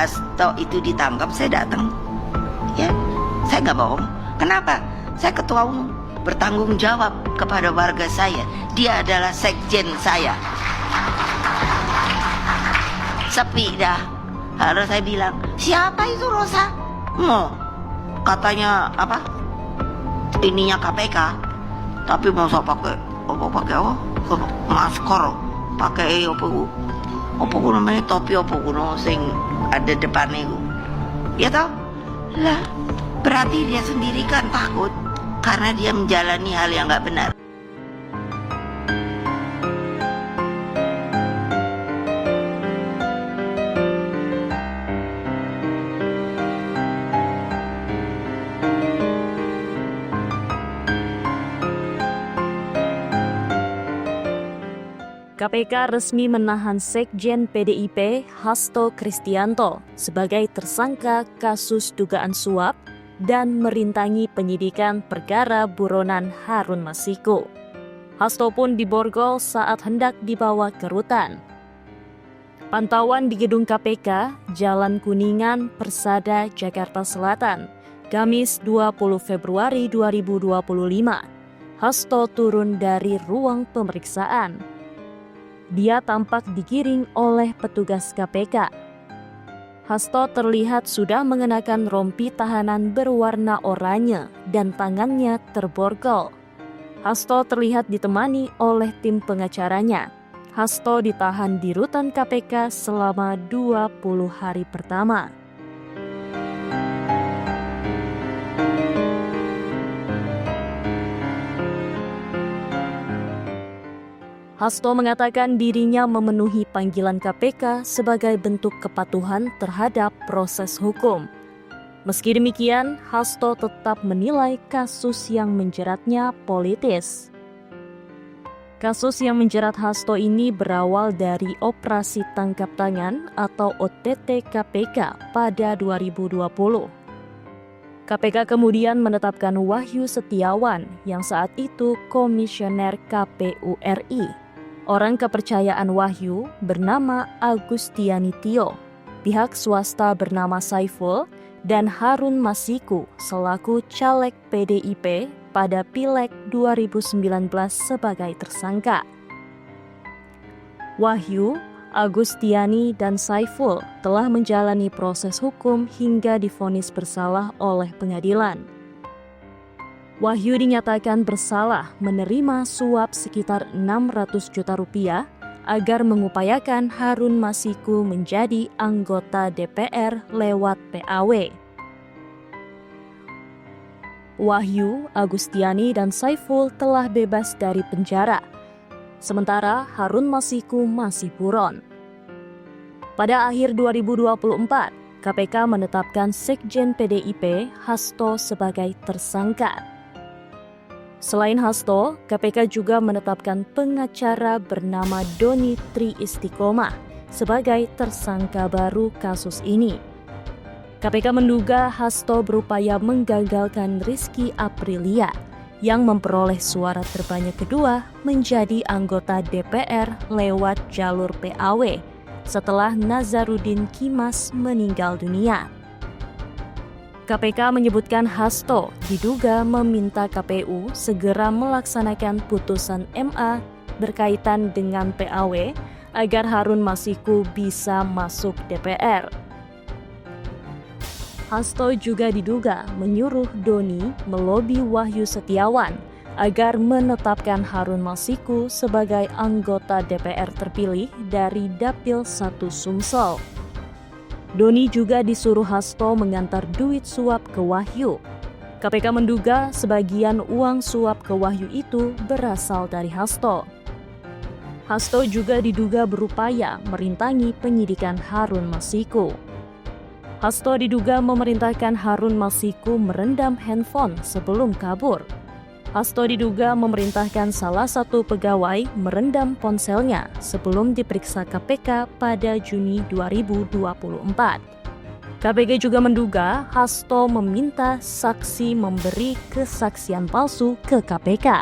Hasto itu ditangkap, saya datang. Ya, saya nggak bohong. Kenapa? Saya ketua umum, bertanggung jawab kepada warga saya. Dia adalah sekjen saya. Sepi dah. Lalu saya bilang, siapa itu Rosa? Katanya apa? Ininya KPK. Tapi mau saya pakai masker, pakai apa namanya, topi apa kuno sing ada depannya itu. Ya toh? Lah, berarti dia sendiri kan takut karena dia menjalani hal yang nggak benar. KPK resmi menahan Sekjen PDIP Hasto Kristianto sebagai tersangka kasus dugaan suap dan merintangi penyidikan perkara buronan Harun Masiku. Hasto pun diborgol saat hendak dibawa ke rutan. Pantauan di gedung KPK, Jalan Kuningan, Persada, Jakarta Selatan, Kamis 20 Februari 2025. Hasto turun dari ruang pemeriksaan. Dia tampak digiring oleh petugas KPK. Hasto terlihat sudah mengenakan rompi tahanan berwarna oranye dan tangannya terborgol. Hasto terlihat ditemani oleh tim pengacaranya. Hasto ditahan di rutan KPK selama 20 hari pertama. Hasto mengatakan dirinya memenuhi panggilan KPK sebagai bentuk kepatuhan terhadap proses hukum. Meski demikian, Hasto tetap menilai kasus yang menjeratnya politis. Kasus yang menjerat Hasto ini berawal dari operasi tangkap tangan atau OTT KPK pada 2020. KPK kemudian menetapkan Wahyu Setiawan yang saat itu komisioner KPU RI. Orang kepercayaan Wahyu bernama Agustiani Tio, pihak swasta bernama Saiful, dan Harun Masiku selaku caleg PDIP pada Pileg 2019 sebagai tersangka. Wahyu, Agustiani, dan Saiful telah menjalani proses hukum hingga divonis bersalah oleh pengadilan. Wahyu dinyatakan bersalah menerima suap sekitar 600 juta rupiah agar mengupayakan Harun Masiku menjadi anggota DPR lewat PAW. Wahyu, Agustiani, dan Saiful telah bebas dari penjara, sementara Harun Masiku masih buron. Pada akhir 2024, KPK menetapkan Sekjen PDIP Hasto sebagai tersangka. Selain Hasto, KPK juga menetapkan pengacara bernama Doni Tri Istiqomah sebagai tersangka baru kasus ini. KPK menduga Hasto berupaya menggagalkan Rizky Aprilia yang memperoleh suara terbanyak kedua menjadi anggota DPR lewat jalur PAW setelah Nazarudin Kimas meninggal dunia. KPK menyebutkan Hasto diduga meminta KPU segera melaksanakan putusan MA berkaitan dengan PAW agar Harun Masiku bisa masuk DPR. Hasto juga diduga menyuruh Doni melobi Wahyu Setiawan agar menetapkan Harun Masiku sebagai anggota DPR terpilih dari Dapil 1 Sumsel. Doni juga disuruh Hasto mengantar duit suap ke Wahyu. KPK menduga sebagian uang suap ke Wahyu itu berasal dari Hasto. Hasto juga diduga berupaya merintangi penyidikan Harun Masiku. Hasto diduga memerintahkan Harun Masiku merendam handphone sebelum kabur. Hasto diduga memerintahkan salah satu pegawai merendam ponselnya sebelum diperiksa KPK pada Juni 2024. KPK juga menduga Hasto meminta saksi memberi kesaksian palsu ke KPK.